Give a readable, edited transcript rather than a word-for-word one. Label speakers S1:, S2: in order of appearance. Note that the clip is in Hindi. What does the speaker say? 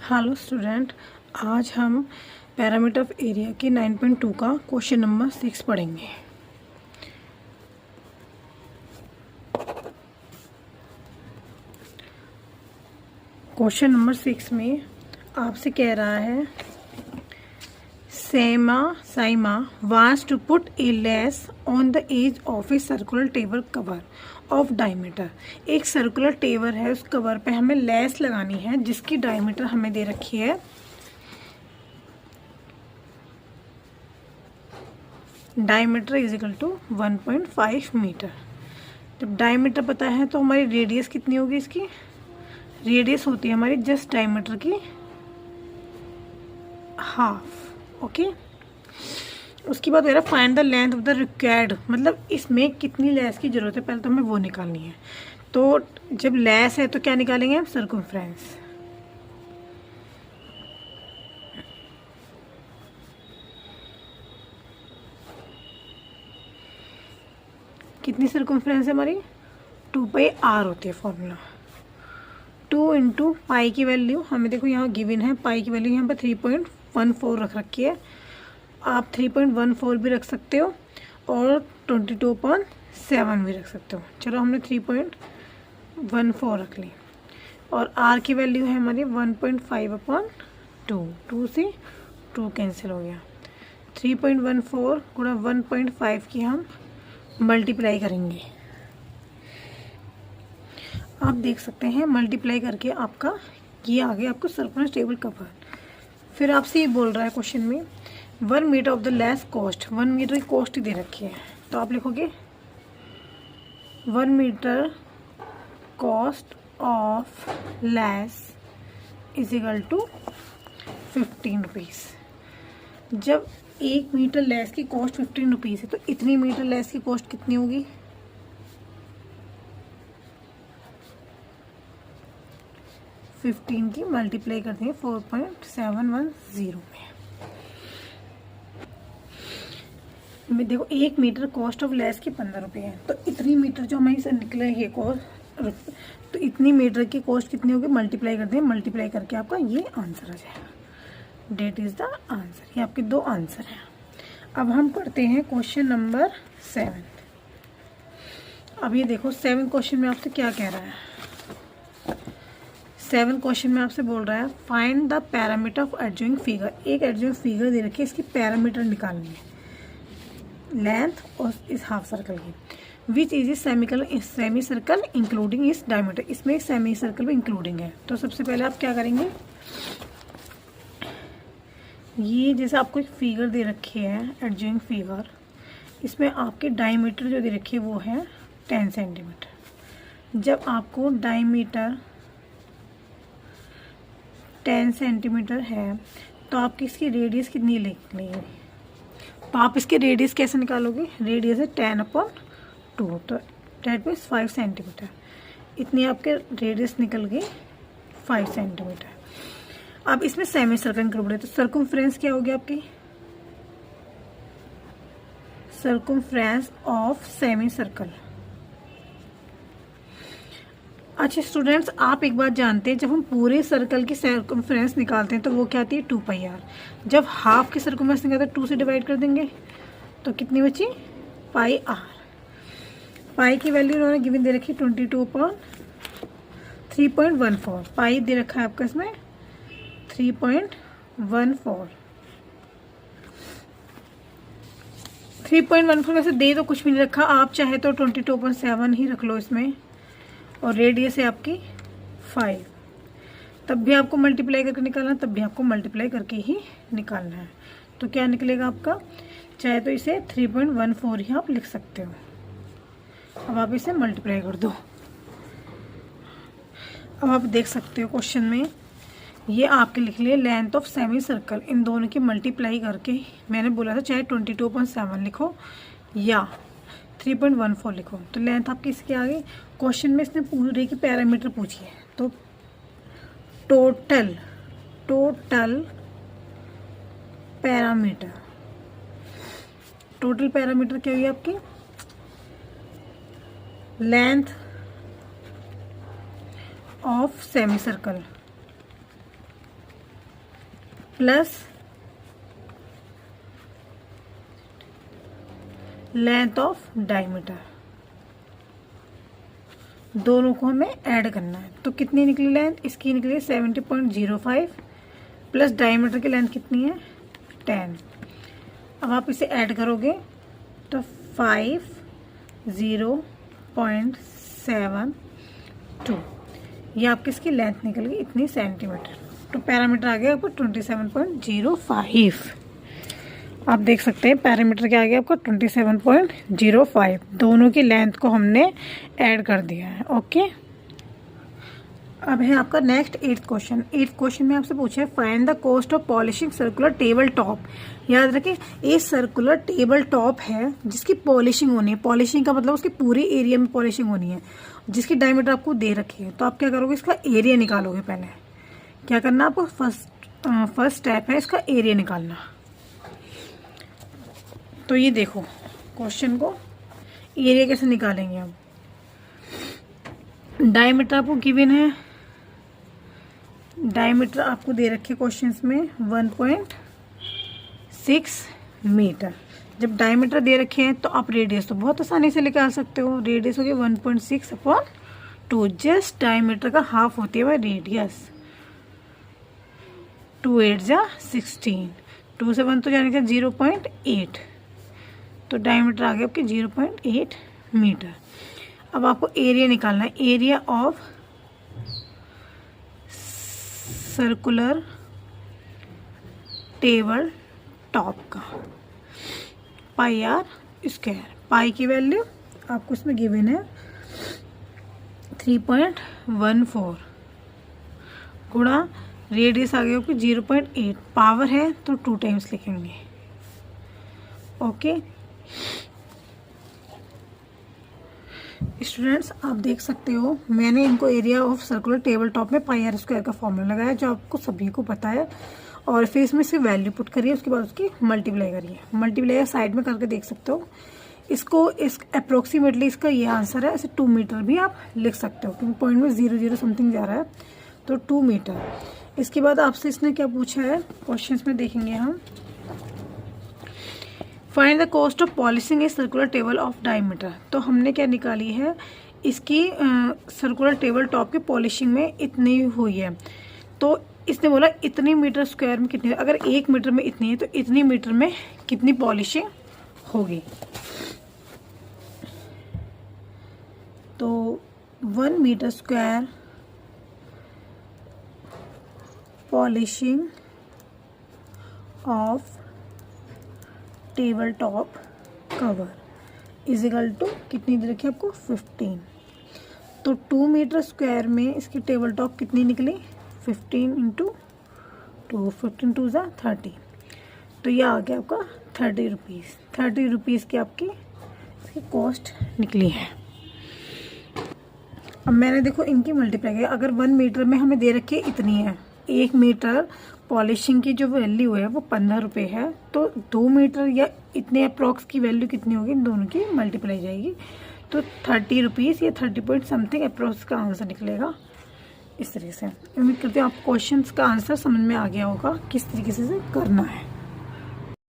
S1: हेलो स्टूडेंट, आज हम पैरामीटर ऑफ एरिया के 9.2 का क्वेश्चन नंबर 6 पढ़ेंगे। क्वेश्चन नंबर 6 में आपसे कह रहा है Saima wants to put a lace on the edge of a circular table cover of diameter। एक सर्कुलर टेबल है, उस कवर पे हमें लेस लगानी है जिसकी डायमीटर हमें दे रखी है diameter is equal to 1.5 metre. जब डायमीटर पता है तो हमारी रेडियस कितनी होगी, इसकी रेडियस होती है हमारी जस्ट डायमीटर की हाफ। ओके, उसके बाद मेरा find the length of the required, मतलब इसमें कितनी लेस की जरूरत है पहले तो हमें वो निकालनी है। तो जब लेस है तो क्या निकालेंगे हम, सर्कमफ्रेंस। कितनी सर्कमफ्रेंस है हमारी, 2πr होती है फॉर्मूला। 2 इंटू पाई की वैल्यू हमें देखो यहाँ गिवन है, पाई की वैल्यू यहाँ पर 3.14 रख रखी है। आप 3.14 भी रख सकते हो और 22.7 भी रख सकते हो। चलो हमने 3.14 रख ली और r की वैल्यू है हमारी 1.5/2। 2 से 2 कैंसिल हो गया। 3.14 गुणा 1.5 की हम मल्टीप्लाई करेंगे। आप देख सकते हैं मल्टीप्लाई करके आपका ये आ गया आपको सर्कुलर टेबल कवर। फिर आपसे ये बोल रहा है क्वेश्चन में 1 metre of the lace cost, 1 metre की कॉस्ट ही दे रखी है तो आप लिखोगे 1 metre cost of lace is equal to 15 rupees. जब 1 मीटर लेस की कॉस्ट 15 रुपीज़ है तो इतनी मीटर लेस की कॉस्ट कितनी होगी, 15 की मल्टीप्लाई करते हैं 4.710 में देखो 1 मीटर कॉस्ट ऑफ लेस की 15 रुपये है तो इतनी मीटर जो हमारी से निकले ये कॉस्ट, तो इतनी मीटर की कॉस्ट कितनी होगी, मल्टीप्लाई करते हैं, मल्टीप्लाई करके आपका ये आंसर आ जाएगा। That is the answer. ये आपके 2 आंसर हैं। अब हम पढ़ते हैं क्वेश्चन नंबर 7। अब ये देखो 7 क्वेश्चन में आपसे क्या कह रहा है। 7 क्वेश्चन में आपसे बोल रहा है find the parameter of adjoining figure. एक एडजॉइंग फिगर दे रखी है, इसकी पैरामीटर निकालनी है, लेंथ और इस हाफ सर्कल की। Which is a semi circle including इस डायमीटर। इसमें सेमी सर्कल भी इंक्लूडिंग है। तो सबसे पहले आप क्या करेंगे, ये जैसे आपको एक फिगर दे रखी है एडजॉइंग फिगर, इसमें आपके डायमीटर जो दे रखी है वो है 10 सेंटीमीटर। जब आपको डायमीटर 10 सेंटीमीटर है तो आपकी इसकी रेडियस कितनी निकलेगी, तो आप इसकी रेडियस कैसे निकालोगे, रेडियस है 10/2 तो डेट मीन्स 5 सेंटीमीटर। इतनी आपके रेडियस निकल गई 5 सेंटीमीटर। अब इसमें सेमी सर्कल इंक्लूड है तो सर्कमफ्रेंस क्या होगी आपकी, सर्कमफ्रेंस ऑफ सेमी सर्कल। अच्छा स्टूडेंट्स, आप एक बात जानते हैं, जब हम पूरे सर्कल की सर्कमफ्रेंस निकालते हैं तो वो क्या आती है 2πr। जब हाफ की सर्कमफ्रेंस निकालते हैं 2 से डिवाइड कर देंगे तो कितनी बची, πr। पाई की वैल्यू उन्होंने गिवन दे रखी 3.14। पाई दे रखा है आपका इसमें 3.14। 3.14 वैसे दे तो कुछ भी नहीं रखा, आप चाहे तो 22.7 ही रख लो इसमें, और रेडियस है आपकी 5। तब भी आपको मल्टीप्लाई करके निकालना है, तब भी आपको मल्टीप्लाई करके ही निकालना है। तो क्या निकलेगा आपका, चाहे तो इसे 3.14 ही आप लिख सकते हो। अब आप इसे मल्टीप्लाई कर दो। अब आप देख सकते हो क्वेश्चन में ये आपके लिख लिए लेंथ ऑफ सेमी सर्कल, इन दोनों की मल्टीप्लाई करके मैंने बोला था चाहे 22.7 लिखो या 3.14 लिखो। तो लेंथ आपकी इसकी आ गई। क्वेश्चन में इसने पूरे की पैरामीटर पूछी है तो टोटल पैरामीटर क्या हुई आपकी, length of semi circle plus length of diameter, दोनों को हमें ऐड करना है। तो कितनी निकली लेंथ? इसकी निकली 70.05 प्लस डायमीटर की लेंथ कितनी है 10। अब आप इसे ऐड करोगे तो 50.72, ये आपकी इसकी लेंथ निकल गई इतनी सेंटीमीटर। तो पैरामीटर आ गया आपको 27.05। आप देख सकते हैं पैरामीटर क्या आ गया आपको 27.05। दोनों की लेंथ को हमने ऐड कर दिया है। ओके, अब है आपका next 8th question. 8th question में आपसे पूछा है find the cost of polishing circular table top. याद रखें, ये सर्कुलर टेबल टॉप है जिसकी पॉलिशिंग होनी है। पॉलिशिंग का मतलब उसके पूरे एरिया में पॉलिशिंग होनी है, जिसकी डायमीटर आपको दे रखी है। तो आप क्या करोगे, इसका एरिया निकालोगे। पहले क्या करना आपको, फर्स्ट स्टेप है इसका एरिया निकालना। तो ये देखो क्वेश्चन को एरिया कैसे निकालेंगे हम। डायमीटर आपको गिवन है, डायमीटर आपको दे रखे क्वेश्चंस में 1.6 मीटर। जब डायमीटर दे रखे हैं तो आप रेडियस तो बहुत आसानी से निकाल सकते हो। रेडियस हो गया 1.6/2, जस्ट डायमीटर का हाफ होती है वह रेडियस। 2 8 जा 16, 2 से 1 तो जाने का 0.8, तो डायमीटर आ गया आपके 0.8 मीटर। अब आपको एरिया निकालना है, area of circular table top का, पाई आर स्क्वायर। पाई की वैल्यू आपको इसमें गिवन है 3.14 गुणा रेडियस आ गया आपकी 0.8, पावर है तो 2 टाइम्स लिखेंगे। ओके स्टूडेंट्स, आप देख सकते हो मैंने इनको area of circular table top में पाई आर स्क्वायर का फॉर्मूला लगाया जो आपको सभी को पता है, और फिर इसमें से वैल्यू पुट करिए, उसके बाद उसकी मल्टीप्लाई करिए। मल्टीप्लाई साइड में करके देख सकते हो इसको। इस अप्रोक्सीमेटली इसका ये आंसर है। ऐसे 2 मीटर भी आप लिख सकते हो क्योंकि पॉइंट में 0 समथिंग जा रहा है, तो 2 मीटर। इसके बाद आपसे इसने क्या पूछा है क्वेश्चन में देखेंगे हम। Find the cost of polishing a circular table of diameter. तो हमने क्या निकाली है, इसकी सर्कुलर टेबल टॉप की पॉलिशिंग में इतनी हुई है। तो इसने बोला इतनी मीटर स्क्वायर में कितनी, अगर 1 मीटर में इतनी है तो इतनी मीटर में कितनी पॉलिशिंग होगी। तो 1 metre square polishing of table top cover is equal to कितनी दे रखी है आपको 15। तो 2 मीटर स्क्वायर में इसकी टेबल टॉप कितनी निकली 15 इंटू 2, 15 2 जा 30। तो ये आ गया आपका 30 रुपीज़। 30 रुपीज़ की आपकी इसकी कॉस्ट निकली है। अब मैंने देखो इनकी मल्टीप्लाई किया। अगर 1 मीटर में हमें दे रखी है इतनी है, 1 मीटर पॉलिशिंग की जो वैल्यू है वो 15 रुपये है, तो 2 मीटर या इतने अप्रॉक्स की वैल्यू कितनी होगी, इन दोनों की मल्टीप्लाई जाएगी। तो 30 रुपीज़ या 30 पॉइंट समथिंग अप्रॉक्स का आंसर निकलेगा। इस तरीके से उम्मीद करते हैं आप क्वेश्चंस का आंसर समझ में आ गया होगा किस तरीके से करना है।